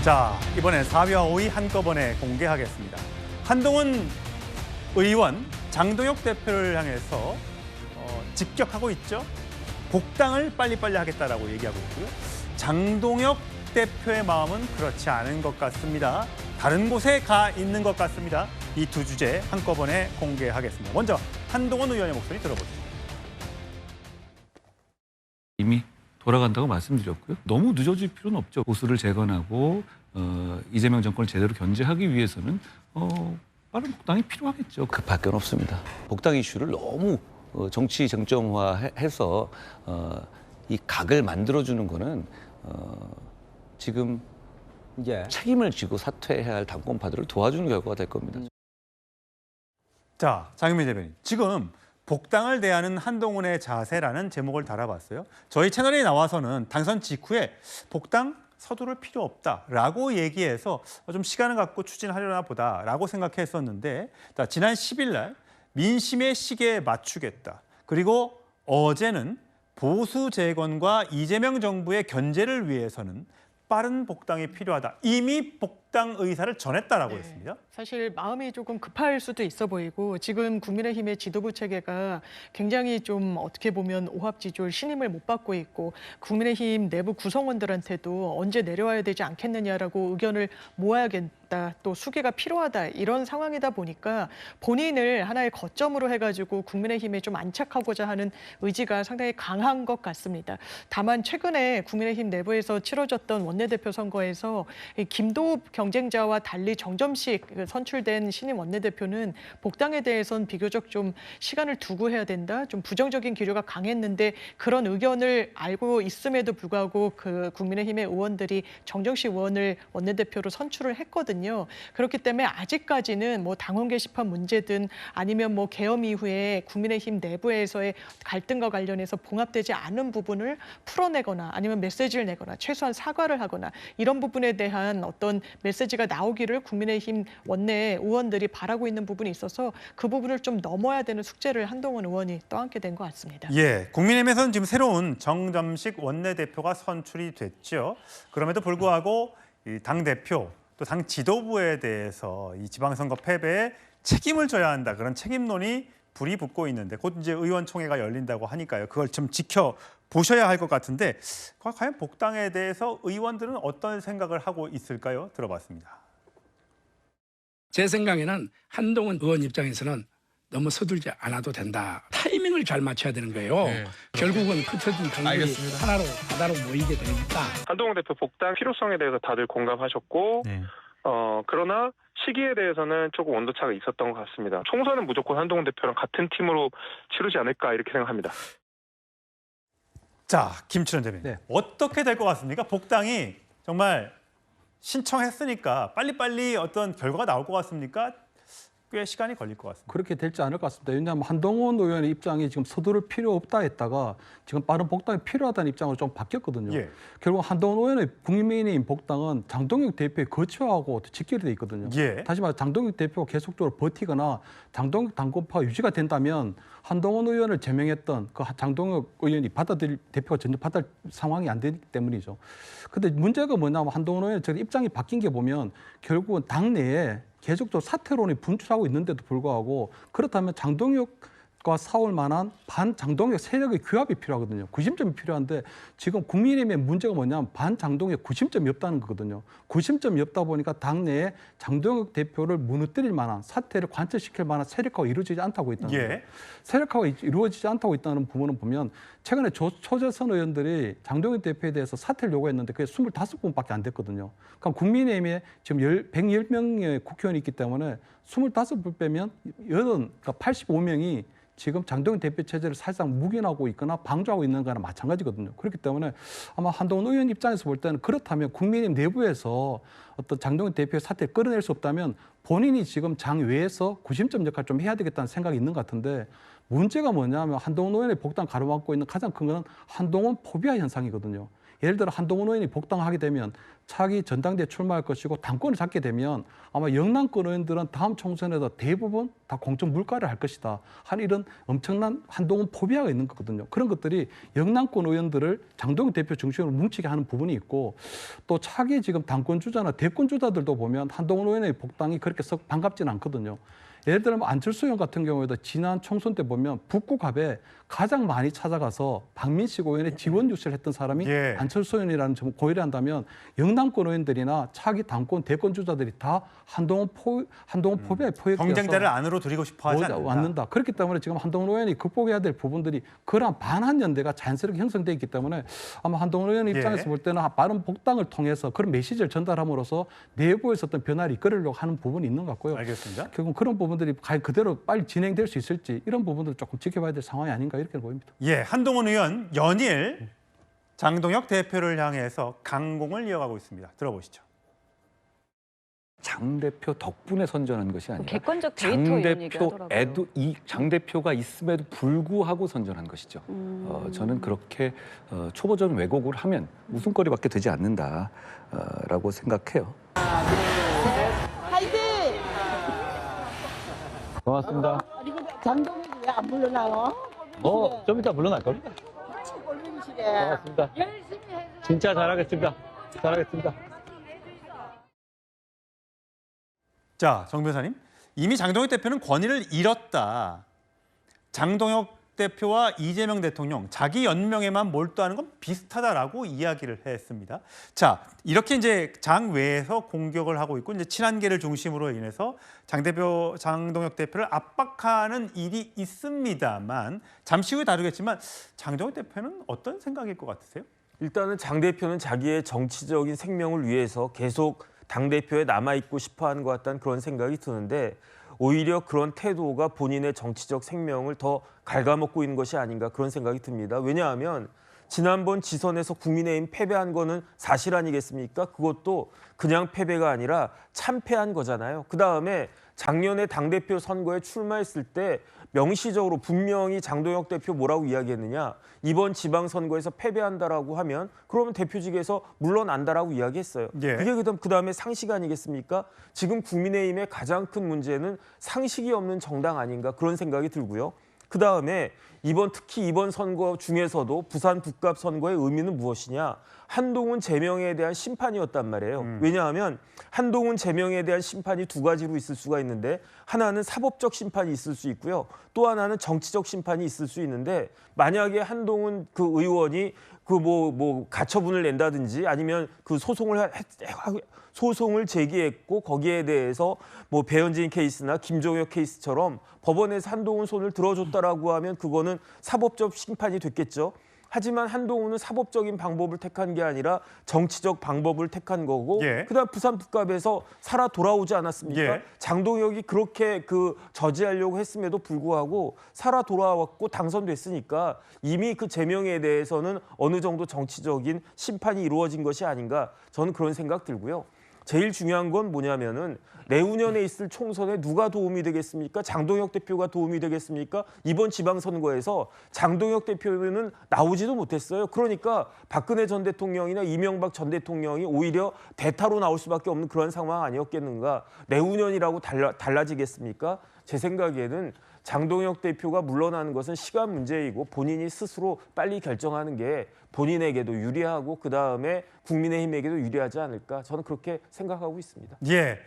자, 이번에 4위와 5위 한꺼번에 공개하겠습니다. 한동훈 의원, 장동혁 대표를 향해서 직격하고 있죠. 복당을 빨리빨리 하겠다라고 얘기하고 있고요. 장동혁 대표의 마음은 그렇지 않은 것 같습니다. 다른 곳에 가 있는 것 같습니다. 이 두 주제 한꺼번에 공개하겠습니다. 먼저 한동훈 의원의 목소리 들어보시죠. 이미 돌아간다고 말씀드렸고요. 너무 늦어질 필요는 없죠. 보수를 재건하고 이재명 정권을 제대로 견제하기 위해서는 빠른 복당이 필요하겠죠. 급할 건 없습니다. 복당 이슈를 너무 정치 정점화해서 이 각을 만들어주는 거는 지금 책임을 지고 사퇴해야 할 당권파들을 도와주는 결과가 될 겁니다. 자, 장윤미 대변인. 지금 복당을 대하는 한동훈의 자세라는 제목을 달아봤어요. 저희 채널에 나와서는 당선 직후에 복당 서두를 필요 없다라고 얘기해서 좀 시간을 갖고 추진하려나 보다라고 생각했었는데 지난 10일 날 민심의 시계에 맞추겠다. 그리고 어제는 보수 재건과 이재명 정부의 견제를 위해서는 빠른 복당이 필요하다. 이미 복당 의사를 전했다라고 했습니다. 사실 마음이 조금 급할 수도 있어 보이고 지금 국민의힘의 지도부 체계가 굉장히 좀 어떻게 보면 오합지졸 신임을 못 받고 있고 국민의힘 내부 구성원들한테도 언제 내려와야 되지 않겠느냐라고 의견을 모아야겠다. 또 수계가 필요하다. 이런 상황이다 보니까 본인을 하나의 거점으로 해가지고 국민의힘에 좀 안착하고자 하는 의지가 상당히 강한 것 같습니다. 다만 최근에 국민의힘 내부에서 치러졌던 원내대표 선거에서 김도읍 경쟁자와 달리 정점식 선출된 신임 원내대표는 복당에 대해서는 비교적 좀 시간을 두고 해야 된다. 좀 부정적인 기류가 강했는데 그런 의견을 알고 있음에도 불구하고 그 국민의힘의 의원들이 정정식 의원을 원내대표로 선출을 했거든요. 그렇기 때문에 아직까지는 뭐 당원 게시판 문제든 아니면 뭐 계엄 이후에 국민의힘 내부에서의 갈등과 관련해서 봉합되지 않은 부분을 풀어내거나 아니면 메시지를 내거나 최소한 사과를 하거나 이런 부분에 대한 어떤 메시지가 나오기를 국민의힘 원내 의원들이 바라고 있는 부분이 있어서 그 부분을 좀 넘어야 되는 숙제를 한동훈 의원이 떠안게 된 것 같습니다. 예, 국민의힘에서는 지금 새로운 정점식 원내대표가 선출이 됐죠. 그럼에도 불구하고 이 당대표 또 당 지도부에 대해서 이 지방선거 패배에 책임을 져야 한다. 그런 책임론이 불이 붙고 있는데 곧 이제 의원총회가 열린다고 하니까요. 그걸 좀 지켜보셔야 할 것 같은데 과연 복당에 대해서 의원들은 어떤 생각을 하고 있을까요? 들어봤습니다. 제 생각에는 한동훈 의원 입장에서는 너무 서둘지 않아도 된다. 타이밍을 잘 맞춰야 되는 거예요. 네. 결국은 흩어진 당들이 하나로 모이게 되니까. 한동훈 대표 복당 필요성에 대해서 다들 공감하셨고 그러나 시기에 대해서는 조금 온도차가 있었던 것 같습니다. 총선은 무조건 한동훈 대표랑 같은 팀으로 치르지 않을까 이렇게 생각합니다. 자, 김춘현 대변인. 어떻게 될 것 같습니까? 복당이 정말 신청했으니까 빨리빨리 어떤 결과가 나올 것 같습니까? 꽤 시간이 걸릴 것 같습니다. 그렇게 될지 않을 것 같습니다. 왜냐하면 한동훈 의원의 입장이 지금 서두를 필요 없다 했다가 지금 빠른 복당이 필요하다는 입장으로 좀 바뀌었거든요. 예. 결국 한동훈 의원의 국민의힘 복당은 장동혁 대표의 거취하고 직결이 돼 있거든요. 예. 다시 말해 장동혁 대표가 계속적으로 버티거나 장동혁 당권파가 유지가 된다면 한동훈 의원을 제명했던 그 장동혁 의원이 대표가 전혀 받아들일 상황이 안 되기 때문이죠. 근데 문제가 뭐냐면 한동훈 의원의 지금 입장이 바뀐 게 보면 결국은 당내에 계속적으로 사퇴론이 분출하고 있는데도 불구하고 그렇다면 장동혁과 싸울 만한 반장동혁 세력의 규합이 필요하거든요. 구심점이 필요한데 지금 국민의힘의 문제가 뭐냐면 반장동혁 구심점이 없다는 거거든요. 구심점이 없다 보니까 당내에 장동혁 대표를 무너뜨릴 만한 사퇴를 관철시킬 만한 세력화가 이루어지지 않다고 있다는 거예요. 세력화가 이루어지지 않다고 있다는 부분을 보면 최근에 초재선 의원들이 장동혁 대표에 대해서 사퇴를 요구했는데 그게 25분밖에 안 됐거든요. 그러니까 국민의힘에 지금 110명의 국회의원이 있기 때문에 25분 빼면 그러니까 85명이 지금 장동혁 대표 체제를 사실상 묵인하고 있거나 방조하고 있는 거나 마찬가지거든요. 그렇기 때문에 아마 한동훈 의원 입장에서 볼 때는 그렇다면 국민의힘 내부에서 어떤 장동혁 대표의 사태를 끌어낼 수 없다면 본인이 지금 장 외에서 구심점 역할을 좀 해야 되겠다는 생각이 있는 것 같은데 문제가 뭐냐면 한동훈 의원의 복당 가로막고 있는 가장 큰 건 한동훈 포비아 현상이거든요. 예를 들어 한동훈 의원이 복당하게 되면 차기 전당대에 출마할 것이고 당권을 잡게 되면 아마 영남권 의원들은 다음 총선에서 대부분 다 공천 물가를 할 것이다. 한 이런 엄청난 한동훈 포비아가 있는 거거든요. 그런 것들이 영남권 의원들을 장동혁 대표 중심으로 뭉치게 하는 부분이 있고 또 차기 지금 당권 주자나 대권 주자들도 보면 한동훈 의원의 복당이 그렇게 썩 반갑지는 않거든요. 예를 들면 안철수 의원 같은 경우에도 지난 총선 때 보면 북구갑에 가장 많이 찾아가서 박민식 의원의 지원 유세를 했던 사람이 예. 안철수 의원이라는 점 고려를 한다면 영남권 의원들이나 차기 당권 대권 주자들이 다 한동훈 포비아에 포획되어서 경쟁자를 안으로 들이고 싶어 하지 않는다. 왔는다. 그렇기 때문에 지금 한동훈 의원이 극복해야 될 부분들이 그러한 반한 연대가 자연스럽게 형성돼 있기 때문에 아마 한동훈 의원 입장에서 예. 볼 때는 빠른 복당을 통해서 그런 메시지를 전달함으로써 내부에서 어떤 변화를 이끌으려고 하는 부분이 있는 것 같고요. 알겠습니다. 결국 그런 부분들이 과연 그대로 빨리 진행될 수 있을지 이런 부분들을 조금 지켜봐야 될 상황이 아닌가 이렇게 보입니다. 예, 한동훈 의원 연일 장동혁 대표를 향해서 강공을 이어가고 있습니다. 들어보시죠. 장 대표 덕분에 선전한 것이 아니라 객관적 데이터 장 이런 얘기 대표 하더라고요. 장 대표가 있음에도 불구하고 선전한 것이죠. 저는 그렇게 초보적 왜곡을 하면 웃음거리밖에 되지 않는다라고 생각해요. 화이팅! 고맙습니다. 장동혁이 왜 안 물러나요? 좀 이따 물러날 겁니다. 골뱅이시래. 고맙습니다. 진짜 잘하겠습니다. 잘하겠습니다. 자, 정 변호사님. 이미 장동혁 대표는 권위를 잃었다. 장동혁 대표와 이재명 대통령 자기 연명에만 몰두하는 건 비슷하다라고 이야기를 했습니다. 자, 이렇게 이제 장 외에서 공격을 하고 있고 이제 친한계를 중심으로 인해서 장동혁 대표를 압박하는 일이 있습니다만 잠시 후에 다루겠지만 장동혁 대표는 어떤 생각일 것 같으세요? 일단은 장 대표는 자기의 정치적인 생명을 위해서 계속 당대표에 남아있고 싶어하는 것 같다는 그런 생각이 드는데 오히려 그런 태도가 본인의 정치적 생명을 더 갉아먹고 있는 것이 아닌가 그런 생각이 듭니다. 왜냐하면 지난번 지선에서 국민의힘 패배한 거는 사실 아니겠습니까? 그것도 그냥 패배가 아니라 참패한 거잖아요. 그다음에 작년에 당대표 선거에 출마했을 때 명시적으로 분명히 장동혁 대표 뭐라고 이야기했느냐. 이번 지방선거에서 패배한다라고 하면 그러면 대표직에서 물러난다라고 이야기했어요. 예. 그게 그다음에 상식 아니겠습니까? 지금 국민의힘의 가장 큰 문제는 상식이 없는 정당 아닌가 그런 생각이 들고요. 그다음에 특히 이번 선거 중에서도 부산 북갑 선거의 의미는 무엇이냐. 한동훈 제명에 대한 심판이었단 말이에요. 왜냐하면 한동훈 제명에 대한 심판이 두 가지로 있을 수가 있는데 하나는 사법적 심판이 있을 수 있고요. 또 하나는 정치적 심판이 있을 수 있는데 만약에 한동훈 그 의원이 가처분을 낸다든지 아니면 그 소송을 제기했고 거기에 대해서 배현진 케이스나 김종혁 케이스처럼 법원에서 한동훈 손을 들어줬다라고 하면 그거는 사법적 심판이 됐겠죠. 하지만 한동훈은 사법적인 방법을 택한 게 아니라 정치적 방법을 택한 거고 예. 그다음 부산 북갑에서 살아 돌아오지 않았습니까? 예. 장동혁이 그렇게 저지하려고 했음에도 불구하고 살아 돌아왔고 당선됐으니까 이미 그 제명에 대해서는 어느 정도 정치적인 심판이 이루어진 것이 아닌가 저는 그런 생각 들고요. 제일 중요한 건 뭐냐면은 내후년에 있을 총선에 누가 도움이 되겠습니까? 장동혁 대표가 도움이 되겠습니까? 이번 지방선거에서 장동혁 대표는 나오지도 못했어요. 그러니까 박근혜 전 대통령이나 이명박 전 대통령이 오히려 대타로 나올 수밖에 없는 그런 상황 아니었겠는가. 내후년이라고 달라지겠습니까? 제 생각에는 장동혁 대표가 물러나는 것은 시간 문제이고 본인이 스스로 빨리 결정하는 게 본인에게도 유리하고 그다음에 국민의힘에게도 유리하지 않을까 저는 그렇게 생각하고 있습니다. 예.